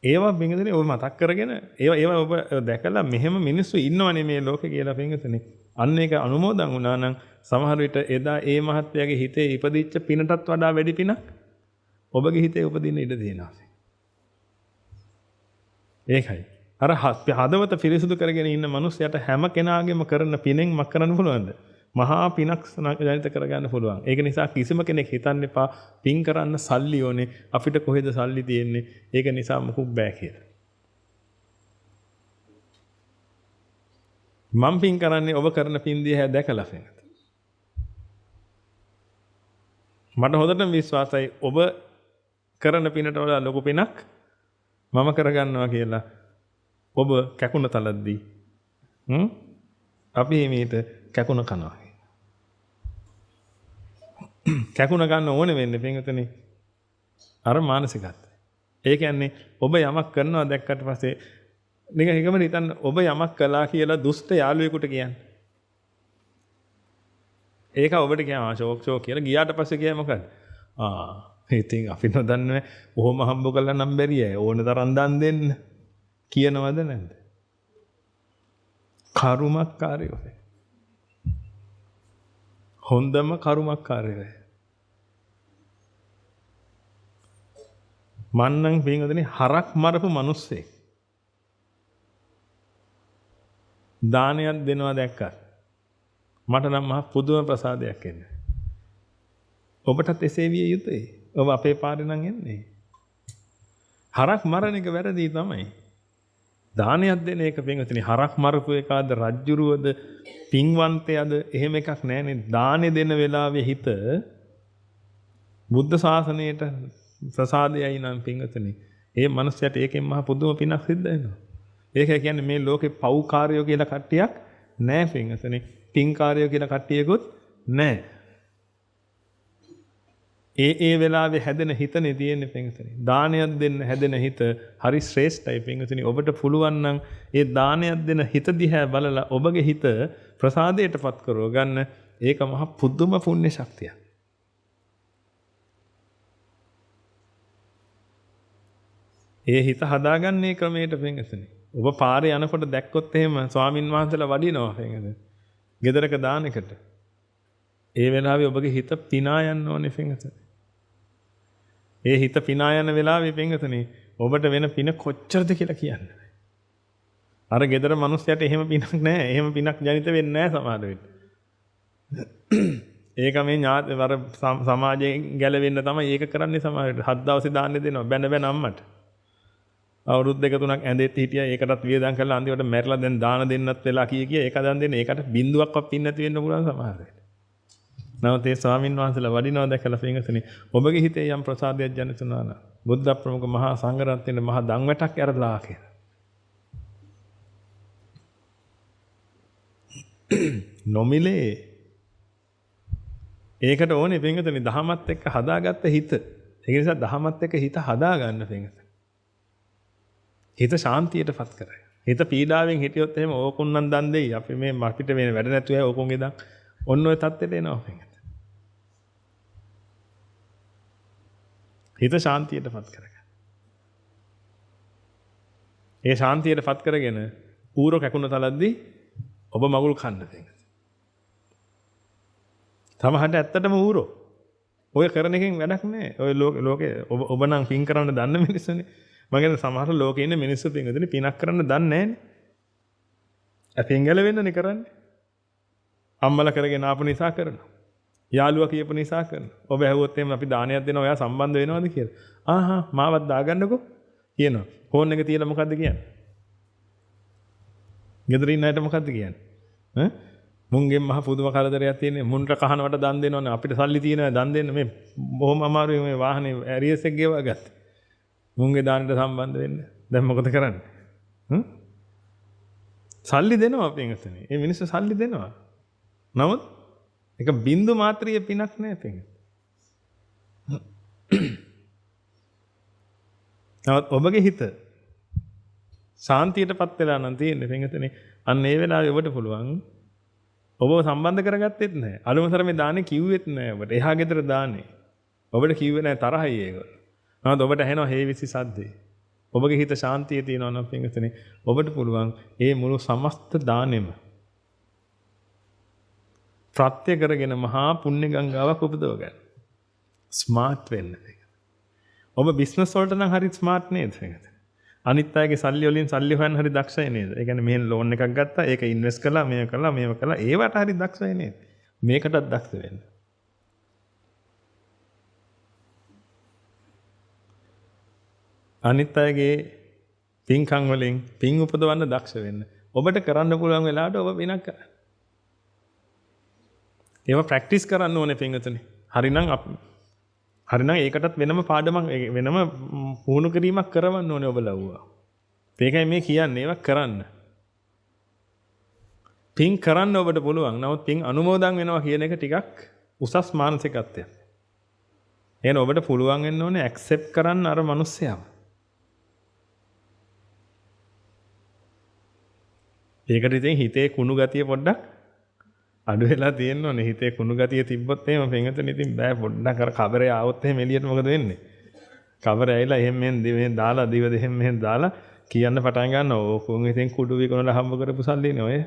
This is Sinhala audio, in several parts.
ඒවා පින්වතුනි ඔබ මතක් කරගෙන ඒවා ඔබ දැකලා මෙහෙම මිනිස්සු ඉන්නවනේ මේ ලෝකේ කියලා පින්වතුනි. අන්න ඒක අනුමෝදන් වුණා නම් සමහර විට එදා ඒ මහත්යාගේ හිතේ ඉපදිච්ච පිනටත් වඩා වැඩි පිනක් ඔබගේ හිතේ උපදින්න ඉඩ තියෙනවා. ඒකයි. අර හදවත පිරිසුදු කරගෙන ඉන්න මිනිස්සයාට හැම කෙනාගේම කරන පිනෙන් මක් කරන්න පුළුවන්ද? මහා පිනක් ජනිත කරගන්න පුළුවන්. ඒක නිසා කිසිම කෙනෙක් හිතන්න එපා පින් කරන්න සල්ලි ඕනේ. අපිට කොහෙද සල්ලි තියෙන්නේ? ඒක නිසා මොකුත් බෑ කියලා. මම පින් කරන්නේ ඔබ කරන පින් දිහා දැකලා වෙනද. මට හොඳටම විශ්වාසයි ඔබ කරන පිනට වඩා ලොකු පිනක් මම කරගන්නවා කියලා. ඔබ කැකුණ තලද්දී අපි මේට කැකුණ කනවා. කැකුණ ගන්න ඕනේ වෙන්නේ පින්වතුනි. අර මානසිකත්වය. ඒ කියන්නේ ඔබ යමක් කරනවා දැක්කට පස්සේ නිකන් එකම හිතන්න ඔබ යමක් කළා කියලා දුෂ්ට යාළුවෙකුට කියන්නේ. ඒක ඔබට කියනවා ෂෝක් කියලා ගියාට පස්සේ කියයි මොකද? ඉතින් අපි නොදන්නේ ඔහොම හම්බ කළා නම් බැරියයි. ඕන තරම් දන් දෙන්න කියනවද නැද්ද? කරුමක්කාරයෝ. හොඳම කරුමක්කාරයෝ. මන්නම් පින්වතුනි හරක් මරපු මිනිස්සෙක්. දානයක් දෙනවා දැක්කත් මට නම් මහ පුදුම ප්‍රසාදයක් එන්නේ. ඔබටත් එසේ විය යුතුයි. ඔබ අපේ පාරේ නම් එන්නේ. හරක් මරණ එක වැරදි තමයි. දානයක් දෙන එක පින්වතුනි හරක් මරපු එකාද රජ්ජුරුවද පින්වන්තයද එහෙම එකක් නැහැනේ. දානේ දෙන වෙලාවේ හිත බුද්ධ ශාසනයට ප්‍රසාදයයි නම් පින්වතුනි. ඒ මනුස්සයට ඒකෙන් මහ පුදුම පිනක් සිද්ධ වෙනවා. ඒක කියන්නේ මේ ලෝකේ පව්කාරයෝ කියලා කට්ටියක් නැහැ පින්වතුනි. පින්කාරයෝ කියලා කට්ටියකුත් නැහැ. ඒ වෙලාවේ හැදෙන හිතනේ තියෙන්නේ පින්වතුනි. දානයක් දෙන්න හැදෙන හිත හරි ශ්‍රේෂ්ඨයි පින්වතුනි. ඔබට පුළුවන් නම් ඒ දානයක් දෙන හිත දිහා බලලා ඔබගේ හිත ප්‍රසාදයටපත් කරව ගන්න. ඒක මහ පුදුම පුණ්‍ය ශක්තියක්. ඒ හිත හදාගන්නේ ක්‍රමයට පින්වතුනි. ඔබ පාරේ යනකොට දැක්කොත් එහෙම ස්වාමින් වහන්සේලා වඩිනවා පින්වතුනි. ගෙදරක දානකට. ඒ වෙලාවේ ඔබගේ හිත පිනා යන්න ඕනේ පින්වතුනි. ඒ හිත පිනා යන වෙලාවේ පින්වතුනි ඔබට වෙන පින කොච්චරද කියලා කියන්න. අර ගෙදර මිනිස්සයාට එහෙම පිනක් නැහැ. එහෙම පිනක් ජනිත වෙන්නේ නැහැ සමහර වෙලට. ඒක මේ ඥාති වර සමාජයෙන් ගැලවෙන්න තමයි ඒක කරන්නේ සමහර වෙලට. 7 දවසේ දාන්නේ දෙනවා බැන බැන අම්මට. අවුරුදු 2-3ක් ඇඳෙත් හිටියා. ඒකටත් වියදම් කරලා අන්තිමට මැරිලා දැන් දාන දෙන්නත් වෙලා කිය ඒක දන් දෙන්න. ඒකට බින්දුවක්වත් පින් නැති වෙන්න පුළුවන් සමහර වෙලට. නමුත් ඒ ස්වාමින් වහන්සේලා වඩිනවා දැකලා පින්වතුනි ඔබගේ හිතේ යම් ප්‍රසාදයක් ජනිත වුණා නම් බුද්ධ ප්‍රමුඛ මහා සංඝරත්නයේ මහා දන් වැටක් ඇරලා කියලා. නොමිලේ ඒකට ඕනේ පින්වතුනි දහමත් එක්ක හදාගත්ත හිත. ඒ නිසා දහමත් එක්ක හිත හදා ගන්න පින්වතුනි. හිත ශාන්තියටපත් කරගන්න. හිත පීඩාවෙන් හිටියොත් එහෙම ඕකුන් නම් දන් දෙයි. අපි මේ අපිට වෙන වැඩ නැතුව ඕකුන්ගේ දන් ඔන්න ඔය தත්ත්වයට එනවා පින්වතුනි. හිත ශාන්තියටපත් කරගන්න. ඒ ශාන්තියටපත් කරගෙන ඌර කැකුණ තලද්දී ඔබ මගුල් කන්න දෙන්න. තමහට ඇත්තටම ඌරෝ. ඔය කරන එකෙන් වැඩක් නැහැ. ඔය ලෝකේ ඔබ නම් පින් කරන්න දන්න මිනිස්සුනේ. මම කියන්නේ සමහර ලෝකේ ඉන්න මිනිස්සු පින්වතුනි පිනක් කරන්න දන්නේ නැහනේ. අපෙන් ගැලවෙන්නනේ කරන්නේ. අම්මලා කරගෙන ආපු නිසා කරනවා. යාළුවා කියපු නිසා කරනවා. ඔබ ඇහුවොත් එහෙම අපි දානයක් දෙනවා ඔයා සම්බන්ධ වෙනවද කියලා. ආහා මාවත් දාගන්නකෝ කියනවා. ෆෝන් එක තියලා මොකද්ද කියන්නේ? ගෙදර ඉන්න අයට මොකද්ද කියන්නේ? මුන්ගෙන් මහ පුදුම කරදරයක් තියෙන්නේ. මුන්ට කහනවට දන් දෙනවනේ අපිට සල්ලි තියෙනවා දන් දෙන්න මේ බොහොම අමාරුයි මේ වාහනේ ඇරියස් එක ගෙවා ගත්තා. මුන්ගේ දානට සම්බන්ධ වෙන්න. දැන් මොකද කරන්නේ? සල්ලි දෙනවා පින්වතුනි. මේ මිනිස්සු සල්ලි දෙනවා. නමුත් ඒක බින්දු මාත්‍රිය පිනක් නෑ පින්වතුනි. නමුත් ඔබගේ හිත ශාන්තියටපත් වෙලා නම් තියෙන්නේ පින්වතුනි. අන්න ඒ වෙලාවේ ඔබට පුළුවන් ඔබව සම්බන්ධ කරගත්තෙත් නැහැ. අලුමතර මේ දාන්නේ කිව්වෙත් නැහැ ඔබට. එහා ගෙදර දාන්නේ. ඔබට කිව්වේ නැහැ තරහයි ඒගොල්ලෝ. නමුත් ඔබට ඇහෙනවා හේවිසි සද්දේ. ඔබගේ හිත ශාන්තිය තියෙනවා නම් පින්වතුනි ඔබට පුළුවන් ඒ මුළු සමස්ත දානෙම ප්‍රත්‍ය කරගෙන මහා පුණ්‍ය ගංගාවක් උපදව ගන්න. ස්මාර්ට් වෙන්න. ඔබ බිස්නස් වලට නම් හරි ස්මාර්ට් නේද? අනිත් අයගේ සල්ලි වලින් සල්ලි හොයන්න හරි දක්ෂයි නේද? ඒ කියන්නේ මෙහෙන් ලෝන් එකක් ගත්තා, ඒක ඉන්වෙස්ට් කළා, මේව කළා, ඒවට හරි දක්ෂයි නේද? මේකටත් දක්ෂ වෙන්න. අනිත් අයගේ පින්කම් වලින් පින් උපදවන්න දක්ෂ වෙන්න. ඔබට කරන්න පුළුවන් වෙලාවට ඔබ වෙනක් කරන්න. ඒව ප්‍රැක්ටිස් කරන්න ඕනේ පින්වතුනි. හරිනම් ඒකටත් වෙනම පාඩමක් වෙනම පුහුණු කිරීමක් කරවන්න ඕනේ ඔබ ලව්වා. ඒකයි මේ කියන්නේ ඒවා කරන්න. පින් කරන්න ඔබට පුළුවන්. නමුත් පින් අනුමෝදන් වෙනවා කියන එක ටිකක් උසස් මානසිකත්වයක්. එහෙනම් ඔබට පුළුවන් වෙන්න ඕනේ ඇක්සෙප්ට් කරන්න අර මිනිස්සයාව. ඒකට ඉතින් හිතේ කුණු ගතිය පොඩ්ඩක් අඩු වෙලා තියෙන්න ඕනේ. හිතේ කුණු ගතිය තිබ්බොත් එහෙම පින්වතුනි ඉතින් බෑ පොඩ්ඩක් අර කබරේ ආවොත් එහෙම එළියට මොකද වෙන්නේ? කබරේ ඇවිල්ලා එහෙම මෙහෙන් දාලා දිව දෙහෙම මෙහෙන් දාලා කියන්න පටන් ගන්නවා. ඕකුන් ඉතින් කුඩු විකුණලා හම්බ කරපු සල්ලිනේ ඔය.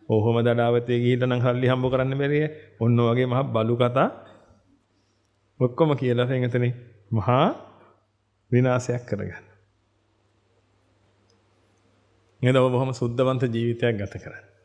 ඔහොම දඩාවතේ ගිහිල්ලා නම් සල්ලි හම්බ කරන්න බැරිය. ඔන්න වගේ මහ බලු කතා ඔක්කොම කියලා පින්වතුනි මහා විනාශයක් කරගන්න. නේද? ඔබ බොහොම සුද්ධවන්ත ජීවිතයක් ගත කරන්නේ.